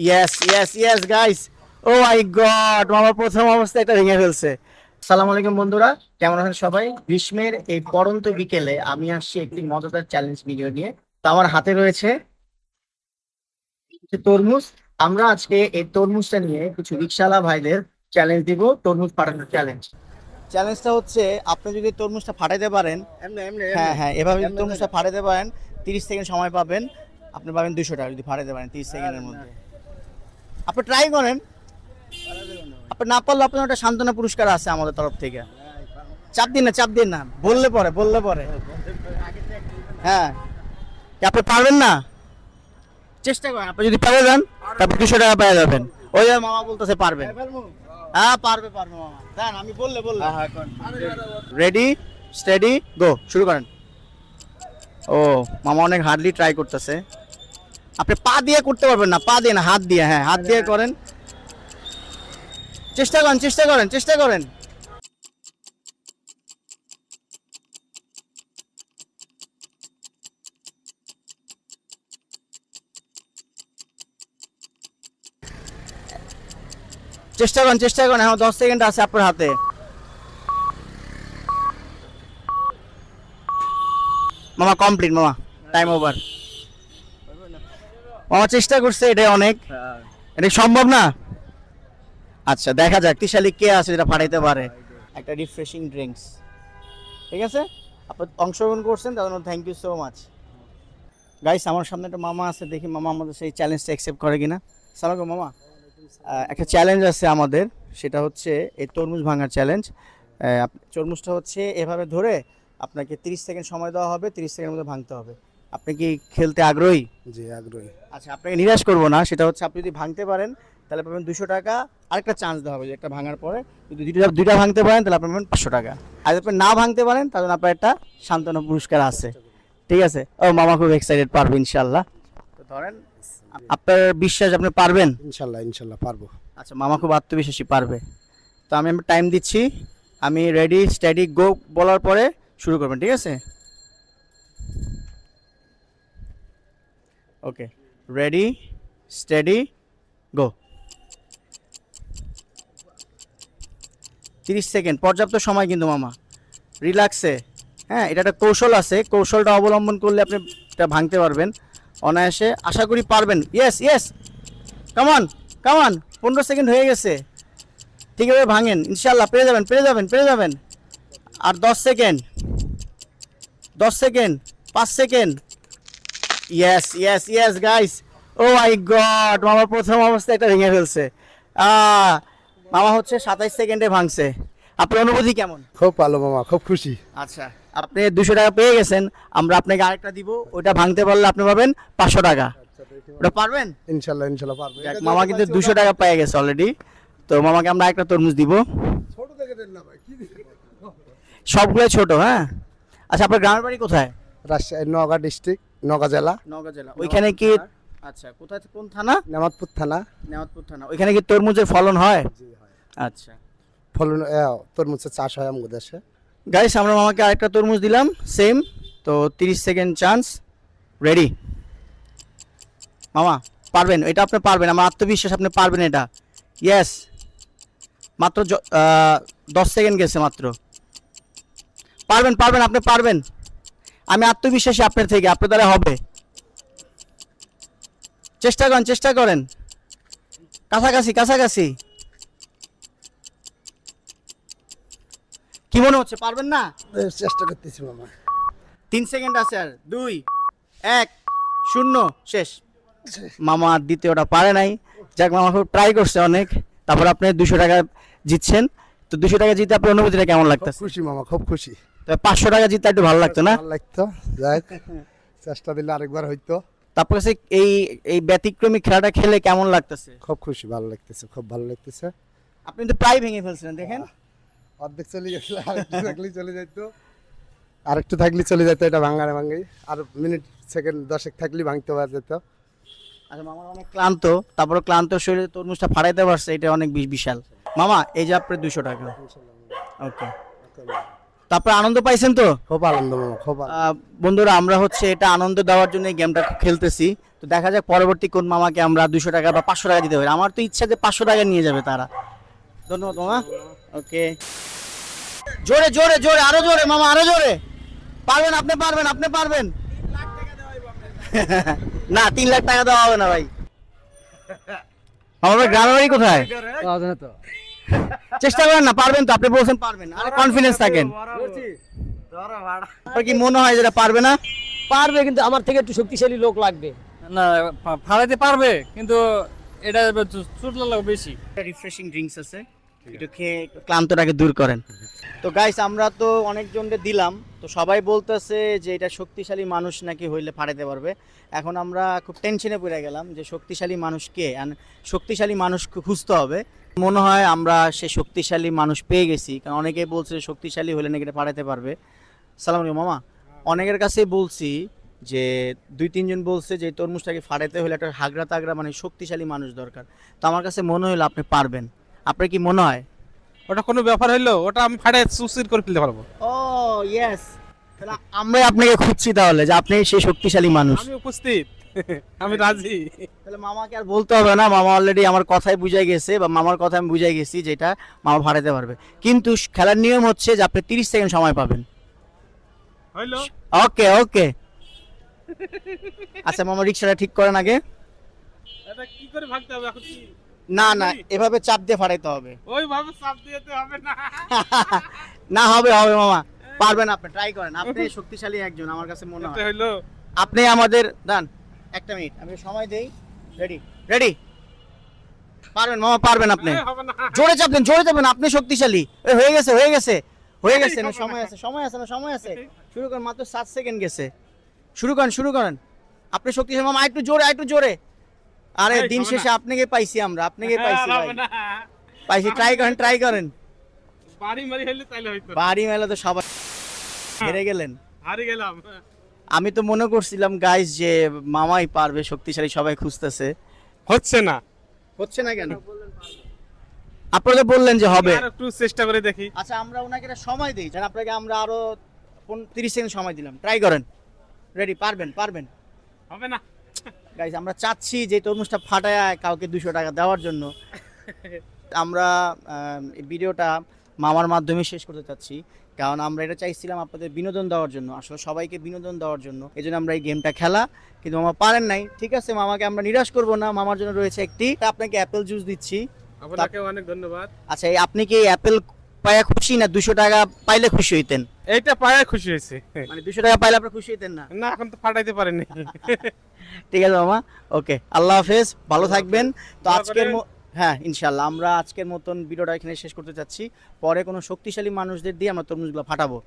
Yes yes yes guys, ও মাই god, মামা প্রথম অবস্থায় এটা ভেঙে ফেলছে। আসসালামু আলাইকুম বন্ধুরা, কেমন আছেন সবাই? গ্রীষ্মের এই পড়ন্ত বিকেলে আমি আসছি একটি মজাদার চ্যালেঞ্জ ভিডিও নিয়ে। তো আমার হাতে রয়েছে কিছু তরমুজ। আমরা আজকে এই তরমুজটা নিয়ে কিছু রিকশাওয়ালা ভাইদের চ্যালেঞ্জ দিব, তরমুজ ফাটানোর চ্যালেঞ্জ। চ্যালেঞ্জটা হচ্ছে, আপনি যদি তরমুজটা ফাটাইতে পারেন, হ্যাঁ হ্যাঁ, এভাবে যদি তরমুজটা ফাটাইতে পারেন 30 সেকেন্ড সময় পাবেন, আপনি পাবেন 200 টাকা যদি ফাটাইতে পারেন 30 সেকেন্ডের মধ্যে। আপনি ট্রাই করেন, আপনি না পারলে আপনার একটা সান্ত্বনা পুরস্কার আছে আমাদের তরফ থেকে। চাপ দিন না, চাপ দিন না, বললে পরে হ্যাঁ। কি আপনি পারবেন না? চেষ্টা করেন, আপনি যদি পারে যান তারপর 200 টাকা পেয়ে যাবেন। ওই যে মামা বলতেছে পারবেন। হ্যাঁ পারবে মামা, দেন আমি বললে রেডি স্টেডি গো, শুরু করেন। ও মামা অনেক হার্ডলি ট্রাই করতেছে। আপনি পা দিয়ে করতে পারবেন না, পা দিয়ে না, হাত দিয়ে, হ্যাঁ হাত দিয়ে করেন। চেষ্টা করেন। চেষ্টা করেন, এখন 10 সেকেন্ড আছে আপনার হাতে। মামা কমপ্লিট, মামা টাইম ওভার। মামা চেষ্টা করছে, এটা অনেক, এটা সম্ভব না। আচ্ছা দেখা যাক তিশালি কে আছে যেটা ফাটাইতে পারে। একটা রিফ্রেশিং ড্রিঙ্কস, ঠিক আছে? আপনি অংশগ্রহণ করছেন তার জন্য thank you so much. Guys আমার সামনে একটা মামা আছে, দেখি মামা আমাদের সেই চ্যালেঞ্জটা অ্যাকসেপ্ট করে কিনা। সালাম মামা, একটা চ্যালেঞ্জ আছে আমাদের, সেটা হচ্ছে এই তরমুজ ভাঙার চ্যালেঞ্জ। তরমুজটা হচ্ছে এভাবে ধরে আপনাকে 30 সেকেন্ড সময় দেওয়া হবে, 30 সেকেন্ডের মধ্যে ভাঙতে হবে। আপনি কি খেলতে আগ্রহী? জি আগ্রহী। আচ্ছা আপনাকে নিরাশ করবো না, সেটা হচ্ছে আপনি যদি ভাঙতে পারেন তাহলে পাবেন 200 টাকা, আরেকটা চান্স দেওয়া হবে যে একটা ভাঙার পরে যদি দুইটা ভাঙতে পারেন তাহলে আপনি পাবেন 500 টাকা। আর যদি আপনি না ভাঙতে পারেন তাহলে আপনার একটা সান্ত্বনা পুরস্কার আছে, ঠিক আছে? ও মামা খুব এক্সাইটেড, পারবে ইনশাল্লাহ। তো ধরেন, আপনার বিশ্বাস আপনি পারবেন? ইনশাল্লাহ পারবো। আচ্ছা মামা খুব আত্মবিশ্বাসী, পারবে। তো আমি টাইম দিচ্ছি, আমি রেডি স্টেডি গো বলার পরে শুরু করবেন, ঠিক আছে? ওকে, রেডি স্টেডি গো। 30 সেকেন্ড পর্যাপ্ত সময় কিন্তু মামা, রিল্যাক্সে। হ্যাঁ, এটা একটা কৌশল আছে, কৌশলটা অবলম্বন করলে আপনি এটা ভাঙতে পারবেন অনায়াসে, আশা করি পারবেন। ইয়েস কামান 15 সেকেন্ড হয়ে গেছে, ঠিকভাবে ভাঙেন, ইনশাল্লাহ পেরে যাবেন। আর 10 সেকেন্ড, 5 সেকেন্ড। ইয়েস গাইস, ও মাই গড, মামা প্রথম অবস্থায় এটা ভেঙে ফেলছে। মামা হচ্ছে 27 সেকেন্ডে ভাঙছে। আপনার অনুভূতি কেমন? খুব ভালো মামা, খুব খুশি। আচ্ছা আপনি 200 টাকা পেয়ে গেছেন, আমরা আপনাকে আরেকটা দিব, ওইটা ভাঙতে পারলে আপনি পাবেন 500 টাকা। ওটা পারবেন? ইনশাল্লাহ পারবো। যাক, মামা কিন্তু 200 টাকা পেয়ে গেছে অলরেডি। তো মামাকে আমরা একটা তরমুজ দিব, ছোট থেকে দেন না ভাই, কি সবগুলো ছোট। হ্যাঁ আচ্ছা, আপনার গ্রামের বাড়ি কোথায়? রাজশাহী নওগাঁ ডিস্ট্রিক্ট, নওগাঁ জেলা। নওগাঁ জেলা, ওইখানে কি? আচ্ছা কোথায়, কোন থানা? নেমাতপুর থানা। নেওয়াতপুর থানা। ওইখানে কি তরমুজের ফলন হয়? জি হয়। আচ্ছা ফলন তরমুজের চাষ হয় আমাদের দেশে। গাইস, আমরা মামাকে আরেকটা তরমুজ দিলাম সেম। তো 30 সেকেন্ড চান্স, রেডি। মামা পারবেন, এটা আপনি পারবেন, আমার আত্মবিশ্বাস আপনি পারবেন এটা। ইয়েস, মাত্র 10 সেকেন্ড গেছে মাত্র। পারবেন, আপনি পারবেন, আমি আত্মবিশ্বাসী আপনার থেকে, আপনার দ্বারা হবে। চেষ্টা করেন, কাছাকাছি। কি মনে হচ্ছে, পারবেন না? চেষ্টা করতেছি মামা। 3 সেকেন্ড আছে, আর 2 1 0 শেষ। মামা দ্বিতীয়টা পারে নাই। যাক, মামা খুব ট্রাই করছে অনেক। তারপর আপনি 200 টাকা জিতছেন। তো 200 টাকা জিতে আপনার অনুভূতিটা কেমন লাগতেছে? খুশি মামা, খুব খুশি। তো 500 টাকা জিততে একটু ভালো লাগতো না? ভালো লাগতো, যাই চেষ্টা দিলে আরেকবার হইতো। তারপর কাছে এই ব্যতিক্রমী খেলাটা খেলে কেমন লাগতেছে? খুব খুশি, ভালো লাগতেছে, খুব ভালো লাগতেছে। আপনি তো প্রায় ভেঙে ফেলছিলেন, দেখেন অর্ধেক চলে গেছিল, আরেকটু থাকলেই চলে যেত, এটা ভাঙাই। আর মিনিট সেকেন্ড 10 থাকলেই ভাঙতে পারা যেত। আচ্ছা মামা অনেক ক্লান্ত, তারপরে ক্লান্ত শরীরে তরমুজটা ফাটাইতে পারছে, এটা অনেক বিশাল। মামা এই যে আপনার 200 টাকা। ওকে, তারপর আনন্দ পাইছেন তো? খুব আনন্দ মামা, খুব আনন্দ। বন্ধুরা আমরা হচ্ছে এটা আনন্দ দেওয়ার জন্য এই গেমটা খেলতেছি। তো দেখা যাক পরবর্তী কোন মামাকে আমরা 200 টাকা বা 500 টাকা দিতে পারি। আমার তো ইচ্ছা যে 500 টাকা নিয়ে যাবে তারা। ধন্যবাদ মামা। ওকে, জোরে জোরে জোরে, আরো জোরে মামা, আরো জোরে। পারবেন, আপনি পারবেন, আপনি পারবেন। না, 3 লাখ টাকা দেওয়া হবে না ভাই। আমার গ্রামের বাড়ি কোথায়? চেষ্টা করেন না, পারবেন তো, আপনি বলছেন পারবেন, আরে কনফিডেন্স থাকেন। আপনার কি মনে হয় যেটা পারবে না? পারবে, কিন্তু আমার থেকে একটু শক্তিশালী লোক লাগবে। না, ফালাইতে পারবে, কিন্তু এটা চুটলা লাগবে বেশি। রিফ্রেশিং ড্রিঙ্কস আছে, একটু খেয়ে ক্লান্তটাকে দূর করেন। তো গাইস আমরা তো অনেকজনকে দিলাম, তো সবাই বলতেছে যে এটা শক্তিশালী মানুষ নাকি হইলে ফাটাতে পারবে। এখন আমরা খুব টেনশনে পড়ে গেলাম যে শক্তিশালী মানুষ কে, শক্তিশালী মানুষ খুঁজতে হবে। মনে হয় আমরা সে শক্তিশালী মানুষ পেয়ে গেছি, কারণ অনেকেই বলছে যে শক্তিশালী হলে নাকি এটা ফাটাতে পারবে। সালাম আলাইকুম মামা। অনেকের কাছে বলছি যে 2-3 জন বলছে যে তরমুজটাকে ফাটাতে হলে একটা হাগড়া তাগড়া মানে শক্তিশালী মানুষ দরকার। তো আমার কাছে মনে হলো আপনি পারবেন। আপনার কি মনে হয়? ওটা কোনো ব্যাপার হইলো? ওটা আমি ফাটাই সুসির করে ফেলতে পারবো। ও ইয়েস, তাহলে আমরা আপনাকে খুঁজছি তাহলে যে আপনি সেই শক্তিশালী মানুষ। আমি উপস্থিত, আমি রাজি। তাহলে মামাকে আর বলতে হবে না, মামা অলরেডি আমার কথাই বুঝাই গেছে, বা মামার কথা আমি বুঝাই গেছি যেটা মামা ফাটাতে পারবে। কিন্তু খেলার নিয়ম হচ্ছে যে আপনি 30 সেকেন্ড সময় পাবেন। হইলো? ওকে ওকে। আচ্ছা মামা, রিক্সাটা ঠিক করেন আগে। এটা কি করে ভাগতে হবে এখন? কি না না, এভাবে চাপ দিয়ে ফাটাইতে হবে। ওইভাবে চাপ দিতে হবে না? না, হবে হবে মামা, পারবেন আপনি, ট্রাই করেন। আপনি শক্তিশালী একজন আমার কাছে মনে এটা হয়। হইলো? আপনি আমাদের দান 1 মিনিট, আমি সময় দেই। রেডি রেডি, পারবেন মামা, পারবেন আপনি। হবে না। জোরে চাপবেন, জোরে চাপবেন, আপনি শক্তিশালী। এই হয়ে গেছে হয়ে গেছে হয়ে গেছে, না সময় আছে, সময় আছে, না সময় আছে। শুরু করেন, মাত্র 7 সেকেন্ড গেছে। শুরু করেন শুরু করেন, আপনি শক্তিশালী মামা, একটু জোরে একটু জোরে। আরে এই, দিন হবে শেষে না। আপনাকে পাইছি আমরা, আপনাকে পাইছি ভাই, হবে না। পাইছি। ট্রাই করেন ট্রাই করেন। বাড়ি মারি হইলে তাইলে হইতো। বাড়ি মেলা তো সবাই হেরে গেলেন। হারি গেলাম। আমি তো মনে করছিলাম গাইস যে মামাই পারবে, শক্তিশালী সবাই খুঁজতেছে। হচ্ছে না। হচ্ছে না কেন? আপনারা তো বললেন যে হবে। আর একটু চেষ্টা করে দেখি। আচ্ছা আমরা ওনাকে একটা সময় দিই, যেন আপনাকে আমরা আরো 30 সেকেন্ড সময় দিলাম, ট্রাই করেন। রেডি, পারবেন পারবেন। হবে না। গাইস আমরা চাচ্ছি যে তরমুজটা ফাটায় কাউকে 200 টাকা দেওয়ার জন্য। আমরা এই ভিডিওটা মামার মাধ্যমে শেষ করতে চাচ্ছি, কারণ আমরা এটা চাইছিলাম আপনাদের বিনোদন দেওয়ার জন্য, আসলে সবাইকে বিনোদন দেওয়ার জন্য। এই জন্য আমরা এই গেমটা খেলা, কিন্তু মামা পারেন নাই। ঠিক আছে, মামাকে আমরা নিরাশ করব না, মামার জন্য রয়েছে একটি, আপনাকে অ্যাপেল জুস দিচ্ছি। আপনাকে অনেক ধন্যবাদ। আচ্ছা, এই আপনি কি এই অ্যাপেল পায়া খুশি, না 200 টাকা পাইলে খুশি হইতেন? এইটা পায়ে খুশি হয়েছে। মানে 200 টাকা পাইলে আপনি খুশি হইতেন না? না, এখন তো ফাটাইতে পারেনি। ঠিক আছে মামা, ওকে, আল্লাহ হাফেজ, ভালো থাকবেন। তো দোয়া আজকের করেন। হ্যাঁ ইনশাল্লাহ আমরা আজকের মতন ভিডিওটা এখানে শেষ করতে চাচ্ছি। পরে কোনো শক্তিশালী মানুষদের দিয়ে আমরা তরমুজগুলো ফাটাবো।